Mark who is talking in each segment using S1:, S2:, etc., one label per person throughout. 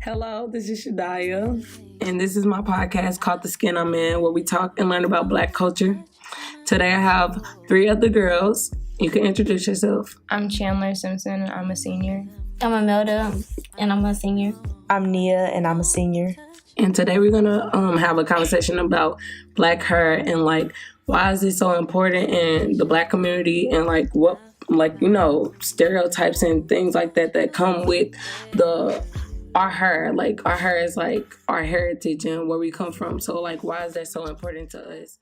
S1: Hello, this is Sha'Diya, and this is my podcast called The Skin I'm In, where we talk and learn about Black culture. Today I have 3 other girls. You can introduce yourself.
S2: I'm Chandler Simpson, and I'm a senior.
S3: I'm Imelda, and I'm a senior.
S4: I'm Nia, and I'm a senior.
S1: And today we're gonna have a conversation about Black hair and why is it so important in the Black community and what stereotypes and things like that come with our hair. Our hair is our heritage and where we come from. So why is that so important to us?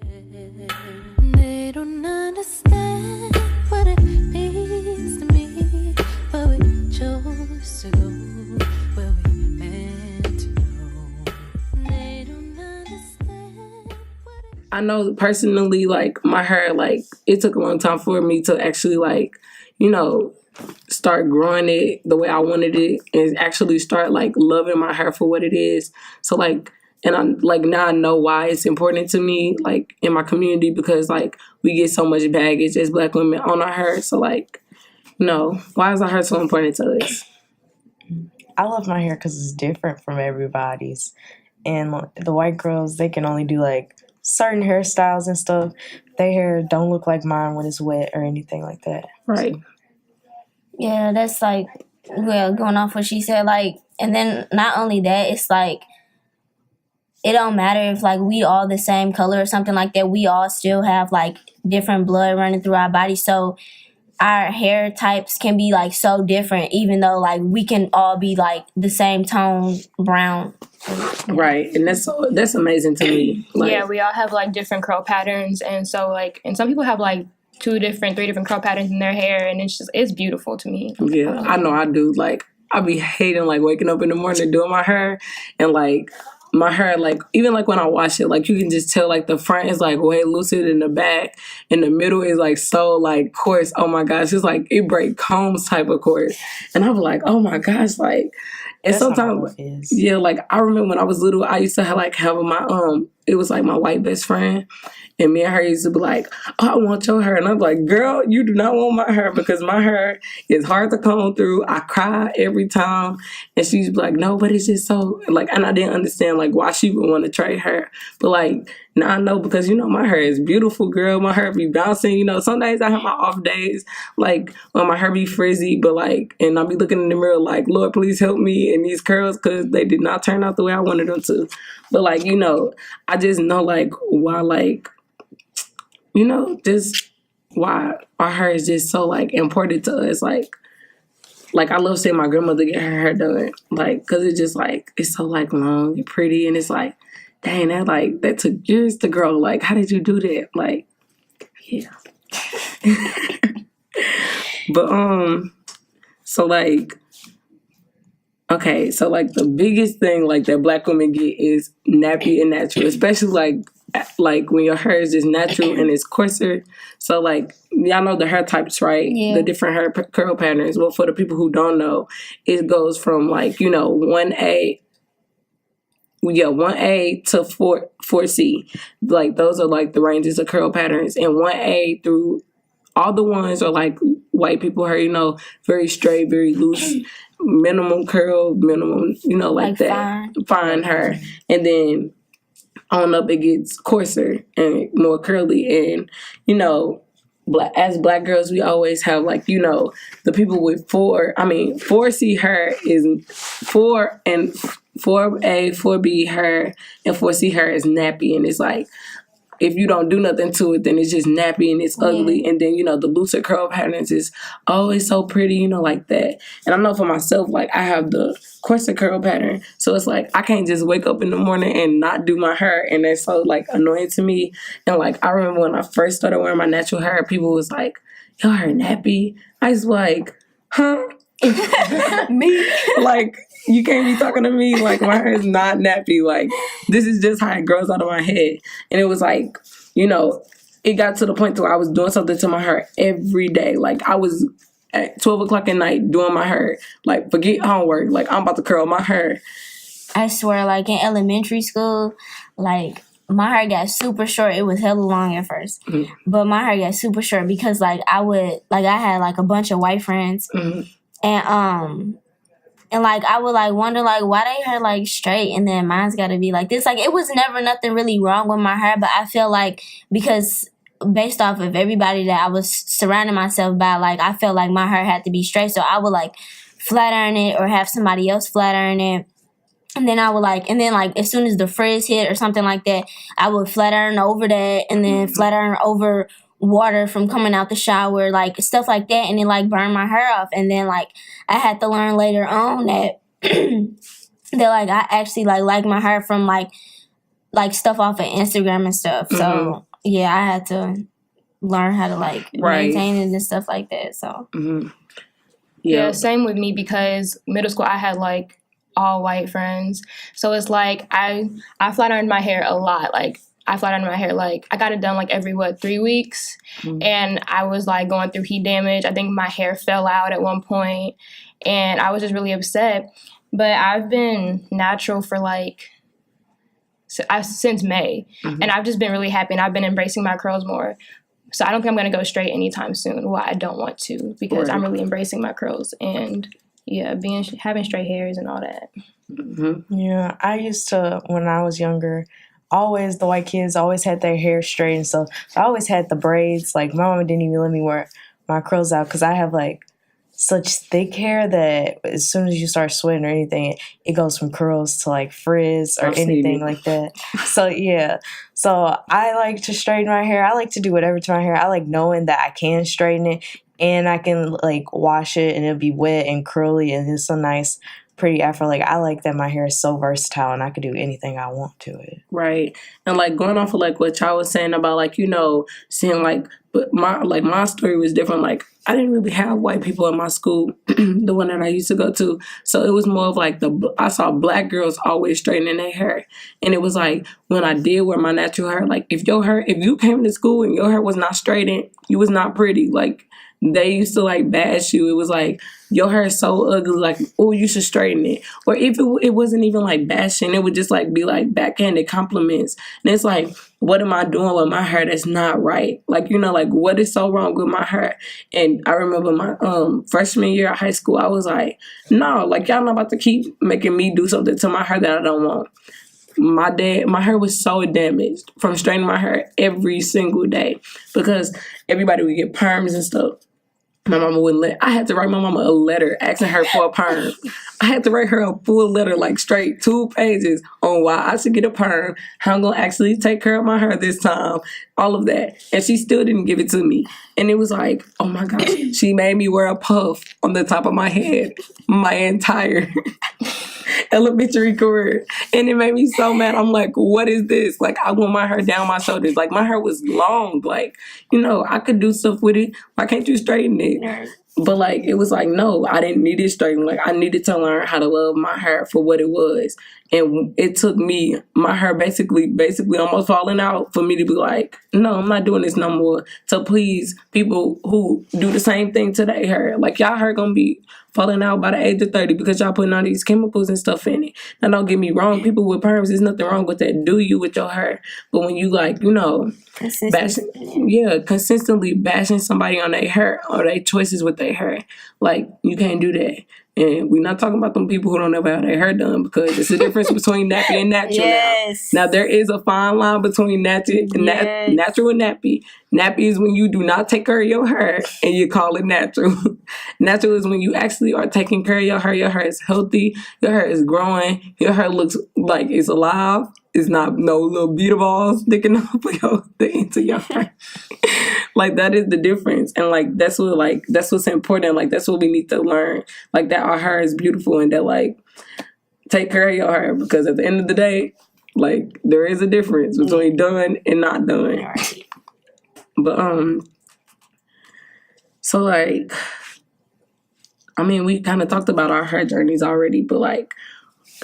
S5: They don't understand what it means to me, but we chose to go where we meant to go. They don't understand what it...
S1: I know personally, my hair, it took a long time for me to actually start growing it the way I wanted it and actually start loving my hair for what it is. So and I'm now I know why it's important to me in my community because we get so much baggage as Black women on our hair. So why is our hair so important to us?
S4: I love my hair because it's different from everybody's. And the white girls, they can only do certain hairstyles and stuff. Their hair don't look like mine when it's wet or anything like that.
S1: Right.
S3: Yeah, that's going off what she said, and then not only that, it's it don't matter if we all the same color or something like that. We all still have different blood running through our body, so our hair types can be so different, even though we can all be the same tone brown.
S1: Right, and that's amazing to me.
S2: Yeah, we all have different curl patterns, and so and some people have 3 different curl patterns in their hair, and it's beautiful to me.
S1: Yeah, I know I do. I be hating waking up in the morning doing my hair, and my hair, even when I wash it, you can just tell the front is way looser than the back, and the middle is so coarse. Oh my gosh, it's it break combs type of coarse, and I'm oh my gosh, and
S4: that's
S1: sometimes yeah, I remember when I was little, I used to have my it was my white best friend. And me and her used to be oh, I want your hair. And I'm girl, you do not want my hair because my hair is hard to comb through. I cry every time. And she's no, but it's just so, and I didn't understand, why she would want to trade her. But, now I know because, my hair is beautiful, girl. My hair be bouncing. Some days I have my off days, when my hair be frizzy. But, and I'll be looking in the mirror Lord, please help me in these curls because they did not turn out the way I wanted them to. But, I just know, why, just why our hair is just so important to us. I love seeing my grandmother get her hair done, cause it's just it's so long and pretty, and it's dang, that took years to grow. How did you do that? Yeah. But so okay, so the biggest thing that Black women get is nappy and natural, especially when your hair is just natural and it's coarser. So y'all know the hair types, right?
S3: Yeah.
S1: The different hair curl patterns. Well, for the people who don't know, it goes from 1A. Yeah, 1A to 4C. Those are the ranges of curl patterns, and 1A through all the ones are white people hair, very straight, very loose, minimum curl, minimum, that. Fine hair. And then on up it gets coarser and more curly. And, as Black girls, we always have the people with 4C hair is 4 and 4A, 4B hair, and 4C hair is nappy. And it's if you don't do nothing to it, then it's just nappy and it's ugly. And then, the looser curl patterns is always so pretty, that. And I know for myself, I have the coarser curl pattern. So it's I can't just wake up in the morning and not do my hair. And that's so, annoying to me. And, I remember when I first started wearing my natural hair, people was your hair nappy. I was huh?
S4: Me?
S1: You can't be talking to me my hair is not nappy. This is just how it grows out of my head. And it was it got to the point where I was doing something to my hair every day. I was at 12 o'clock at night doing my hair. Forget homework. I'm about to curl my hair.
S3: I swear, in elementary school, my hair got super short. It was hella long at first, but my hair got super short because like I had like a bunch of white friends, and like I would like wonder like why they hair like straight and then mine's got to be like this. Like it was never nothing really wrong with my hair, but I feel like because based off of everybody that I was surrounding myself by, like I felt like my hair had to be straight, so I would like flat iron it or have somebody else flat iron it. And then I would like, and then like as soon as the frizz hit or something like that, I would flat iron over that and then flat iron over water from coming out the shower, like stuff like that, and it like burned my hair off. And then like I had to learn later on that that like I actually like my hair from like stuff off of Instagram and stuff. So yeah, I had to learn how to like maintain it and stuff like that. So
S2: yeah, same with me because middle school I had like all white friends, so it's like I flat ironed my hair a lot. Like I flat ironed my hair like I got it done like every 3 weeks, and I was like going through heat damage. I think my hair fell out at one point, and I was just really upset. But I've been natural for like since May, and I've just been really happy, and I've been embracing my curls more. So I don't think I'm gonna go straight anytime soon. Well, I don't want to because I'm really embracing my curls and. Yeah, having straight hairs and all that.
S4: Yeah, I used to, when I was younger, always, the white kids always had their hair straight and stuff. So I always had the braids. Like, my mama didn't even let me wear my curls out because I have, like, such thick hair that as soon as you start sweating or anything, it goes from curls to, like, frizz or anything like that. So, yeah. So I like to straighten my hair. I like to do whatever to my hair. I like knowing that I can straighten it. And I can, like, wash it and it'll be wet and curly and it's so nice, pretty afro. Like, I like that my hair is so versatile and I can do anything I want to it.
S1: Right. And, like, going off of, like, what y'all was saying about, like, you know, seeing, like, but my story was different. Like, I didn't really have white people in my school, the one that I used to go to. So it was more of, like, I saw black girls always straightening their hair. And it was, like, when I did wear my natural hair, like, if you came to school and your hair was not straightened, you was not pretty. Like, they used to, like, bash you. It was like, your hair is so ugly, like, oh, you should straighten it. Or if it wasn't even, like, bashing, it would just, like, be, like, backhanded compliments. And it's like, what am I doing with my hair that's not right? Like, you know, like, what is so wrong with my hair? And I remember my freshman year of high school, I was like, no, like, y'all not about to keep making me do something to my hair that I don't want. My hair was so damaged from straightening my hair every single day because everybody would get perms and stuff. My mama wouldn't I had to write my mama a letter asking her for a perm. I had to write her a full letter, like straight 2 pages on why I should get a perm, how I'm going to actually take care of my hair this time, all of that. And she still didn't give it to me. And it was like, oh my gosh, she made me wear a puff on the top of my head my entire elementary career. And it made me so mad. I'm like, what is this? Like, I want my hair down my shoulders. Like, my hair was long. Like, you know, I could do stuff with it. Why can't you straighten it? But, like, it was like, no, I didn't need it straightened. Like, I needed to learn how to love my hair for what it was. And it took me, my hair basically almost falling out for me to be like, no, I'm not doing this no more to please people who do the same thing to their hair. Like, y'all hair gonna be falling out by the age of 30 because y'all putting all these chemicals and stuff in it. Now, don't get me wrong, people with perms, there's nothing wrong with that. Do you with your hair. But when you, like, you know, consistently bashing somebody on their hair or their choices with their hair, like, you can't do that. And we're not talking about them people who don't ever have their hair done because it's a difference between nappy and natural now. Now, there is a fine line between natural and nappy. Nappy is when you do not take care of your hair and you call it natural. Natural is when you actually are taking care of your hair. Your hair is healthy. Your hair is growing. Your hair looks like it's alive. It's not no little beater balls sticking up into your hair. Like, that is the difference. And, like, that's what's important. Like, that's what we need to learn. Like, that our hair is beautiful and that, like, take care of your hair because at the end of the day, like, there is a difference between done and not done. But, so, like, I mean, we kind of talked about our hair journeys already, but, like,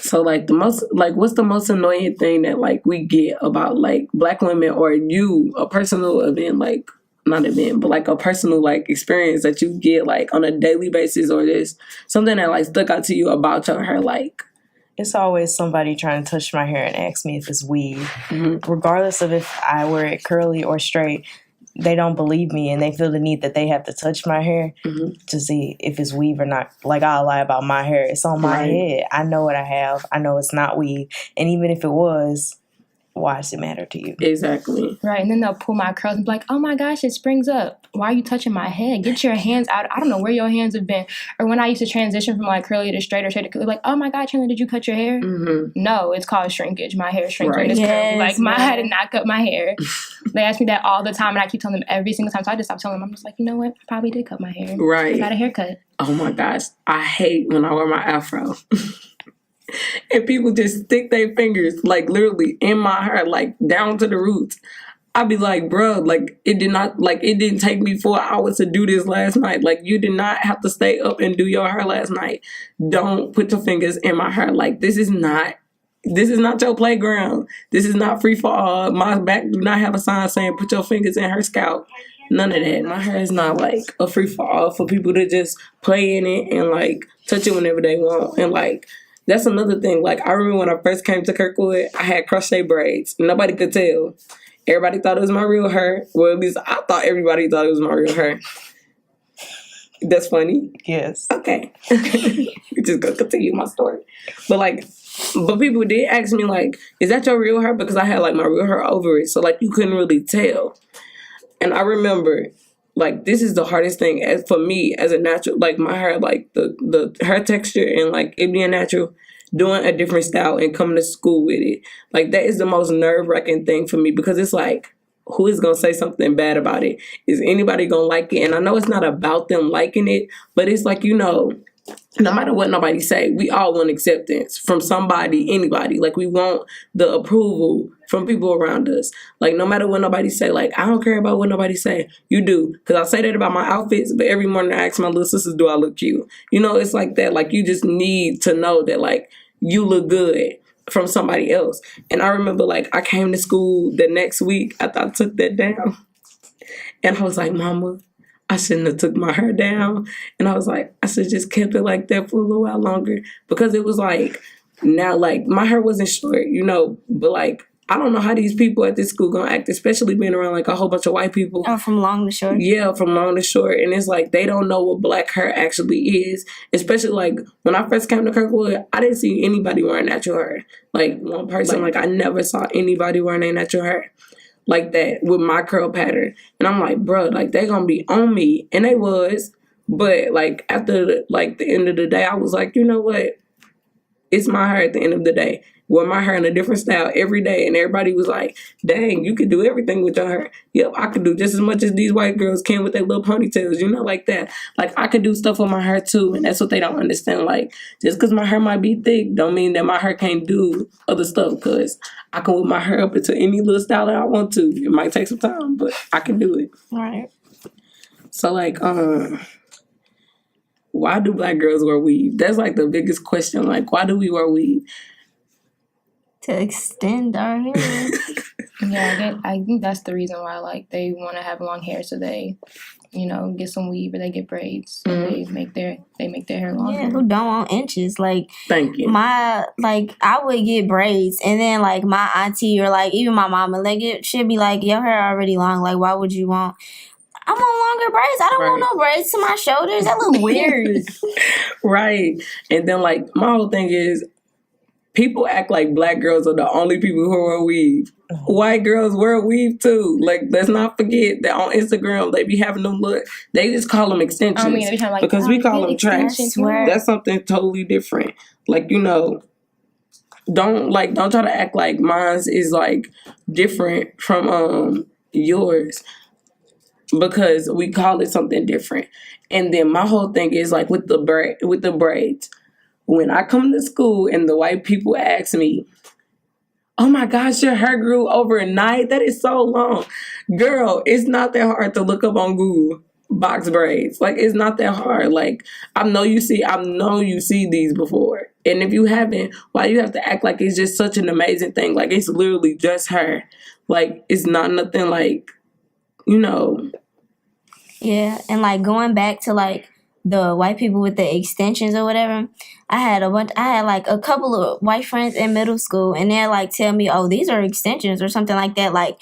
S1: so, like, what's the most annoying thing that, like, we get about, like, Black women or you, a personal event, like, not event, but, like, a personal, like, experience that you get, like, on a daily basis or just something that, like, stuck out to you about your hair, like,
S4: it's always somebody trying to touch my hair and ask me if it's weave. Regardless of if I wear it curly or straight, they don't believe me and they feel the need that they have to touch my hair to see if it's weave or not. Like, I'll lie about my hair. It's on my head. I know what I have. I know it's not weave. And even if it was, why does it matter to you?
S1: Exactly.
S2: Right, and then they'll pull my curls and be like, oh my gosh, it springs up. Why are you touching my head? Get your hands out. I don't know where your hands have been. Or when I used to transition from like curly to straight or straight to curly, like, oh my God, Chandler, did you cut your hair? No, it's called shrinkage. My hair shrinks when it's curly. Like, I did not cut my hair. They ask me that all the time, and I keep telling them every single time. So I just stop telling them. I'm just like, you know what? I probably did cut my hair.
S1: Right.
S2: I got a haircut.
S1: Oh my gosh. I hate when I wear my afro. And people just stick their fingers, like, literally in my hair, like, down to the roots. I'd be like, bro, like, it didn't take me 4 hours to do this last night. Like, you did not have to stay up and do your hair last night. Don't put your fingers in my hair. Like, this is not your playground. This is not free for all. My back do not have a sign saying put your fingers in her scalp. None of that. My hair is not like a free for all for people to just play in it and like touch it whenever they want. And like, that's another thing. Like, I remember when I first came to Kirkwood, I had crochet braids. Nobody could tell. Everybody thought it was my real hair. Well, at least I thought everybody thought it was my real hair. That's funny.
S4: Yes.
S1: Okay. We're just gonna continue my story. But people did ask me, like, is that your real hair? Because I had like my real hair over it. So like you couldn't really tell. And I remember, like, this is the hardest thing for me as a natural, like my hair, like the hair texture and like it being natural, doing a different style and coming to school with it. Like, that is the most nerve-wracking thing for me because it's like, who is going to say something bad about it? Is anybody going to like it? And I know it's not about them liking it, but it's like, you know, no matter what nobody say, we all want acceptance from somebody, anybody. Like, we want the approval from people around us. Like, no matter what nobody say, like, I don't care about what nobody say. You do. Because I say that about my outfits, but every morning I ask my little sisters, do I look cute? You know, it's like that. Like, you just need to know that, like, you look good from somebody else. And I remember, like, I came to school the next week after I took that down. And I was like, Mama, I shouldn't have took my hair down. And I was like, I should have just kept it like that for a little while longer. Because it was like, now, like, my hair wasn't short, you know, but like, I don't know how these people at this school gonna act, especially being around like a whole bunch of white people.
S3: Oh, from long to short.
S1: Yeah, from long to short. And it's like, they don't know what black hair actually is. Especially like, when I first came to Kirkwood, I didn't see anybody wearing natural hair. Like, one person, like I never saw anybody wearing their natural hair like that with my curl pattern. And I'm like, bro, like, they gonna be on me. And they was. But like, after the end of the day, I was like, you know what? It's my hair at the end of the day. Wear my hair in a different style every day. And everybody was like, dang, you could do everything with your hair. Yep, I could do just as much as these white girls can with their little ponytails, you know, like that. Like, I could do stuff with my hair too. And that's what they don't understand. Like, just because my hair might be thick don't mean that my hair can't do other stuff. Because I can whip my hair up into any little style that I want to. It might take some time, but I can do it.
S3: All right.
S1: So, like, why do black girls wear weave? That's like the biggest question. Like, why do we wear weave?
S3: To extend our hair.
S2: Yeah, I think that's the reason why, like, they want to have long hair, so they, you know, get some weave or they get braids. So they make their hair longer.
S3: Yeah, who don't want inches? Like,
S1: thank you.
S3: I would get braids, and then like my auntie or like even my mama, like, it should be like, your hair already long. Like, why would you want? I want longer braids. I don't want no braids to my shoulders. That look weird.
S1: Right. And then, like, my whole thing is, people act like black girls are the only people who wear weave. White girls wear weave too. Like, let's not forget that on Instagram they be having them look. They just call them extensions.
S2: I mean, every time, like,
S1: because we call them trash. That's something totally different. Like, you know, don't try to act like mine is like different from yours. Because we call it something different. And then my whole thing is like with the braids. When I come to school and the white people ask me, oh my gosh, your hair grew overnight? That is so long. Girl, it's not that hard to look up on Google box braids. Like, it's not that hard. Like, I know you see these before. And if you haven't, why you have to act like it's just such an amazing thing? Like, it's literally just hair. Like, it's not nothing like, you know.
S3: Yeah, and like going back to like the white people with the extensions or whatever. I had like a couple of white friends in middle school, and they're like tell me, oh, these are extensions or something like that. Like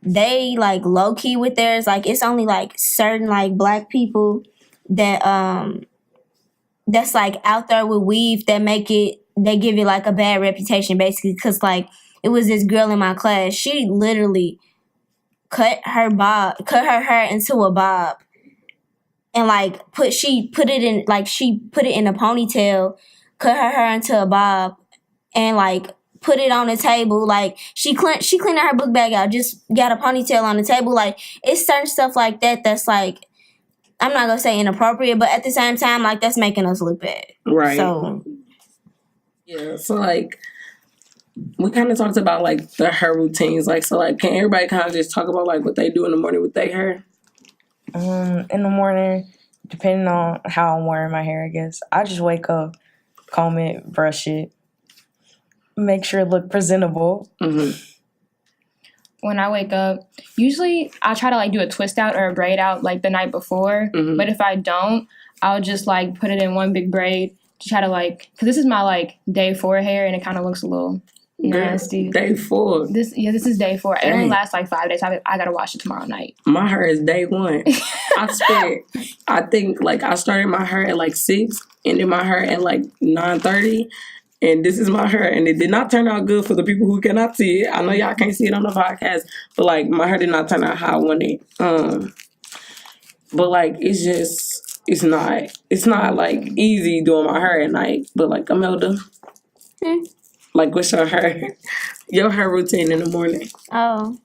S3: they like low key with theirs. Like it's only like certain like black people that that's like out there with weave that they give it like a bad reputation basically, because like it was this girl in my class. She literally cut her hair into a bob, and like she put it in a ponytail, cut her hair into a bob, and like put it on the table. Like she cleaned her book bag out, just got a ponytail on the table. Like it's certain stuff like that that's like, I'm not gonna say inappropriate, but at the same time, like that's making us look bad.
S1: Right.
S3: So
S1: yeah, so like we kind of talked about like the hair routines. Like, so like, can everybody kind of just talk about like what they do in the morning with their hair?
S4: In the morning, depending on how I'm wearing my hair, I guess I just wake up, comb it, brush it, make sure it look presentable.
S1: Mm-hmm.
S2: When I wake up, usually I'll try to like do a twist out or a braid out like the night before.
S1: Mm-hmm.
S2: But if I don't, I'll just like put it in one big braid to try to like, because this is my like day 4 hair and it kind of looks a little nasty.
S1: Day 4.
S2: This is day 4.
S1: Dang.
S2: It only lasts like 5 days. I gotta wash it tomorrow night.
S1: My hair is day 1. I think like I started my hair at like 6, ended my hair at like 9:30. And this is my hair, and it did not turn out good for the people who cannot see it. I know y'all can't see it on the podcast, but like my hair did not turn out how I wanted. But like it's not like easy doing my hair at night. But like Imelda, like what's your hair routine in the morning?
S3: oh,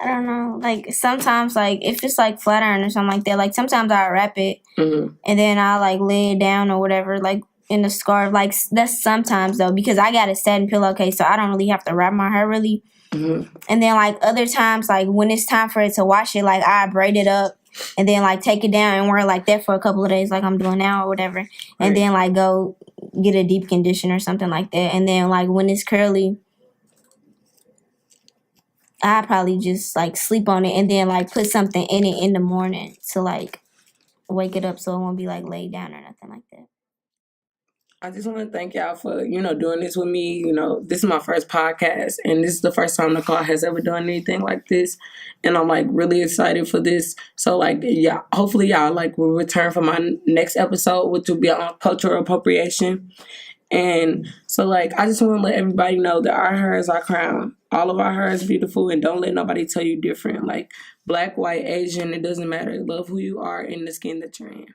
S3: I don't know. Like sometimes, like if it's like flat iron or something like that, like sometimes I wrap it
S1: Mm-hmm.
S3: and then I like lay it down or whatever, like in the scarf. Like that's sometimes though, because I got a satin pillowcase, so I don't really have to wrap my hair really.
S1: Mm-hmm.
S3: And then like other times, like when it's time for it to wash it, like I braid it up and then like take it down and wear it like that for a couple of days, like I'm doing now or whatever. And then like go get a deep condition or something like that. And then like when it's curly, I probably just like sleep on it and then like put something in it in the morning to like wake it up so it won't be like laid down or nothing like that.
S1: I just want to thank y'all for, doing this with me. This is my first podcast, and this is the first time Nicole has ever done anything like this. And I'm, like, really excited for this. So, like, yeah, hopefully y'all, like, will return for my next episode, which will be on cultural appropriation. And so, like, I just want to let everybody know that our hair is our crown. All of our hair is beautiful, and don't let nobody tell you different. Like, black, white, Asian, it doesn't matter. Love who you are and the skin that you're in.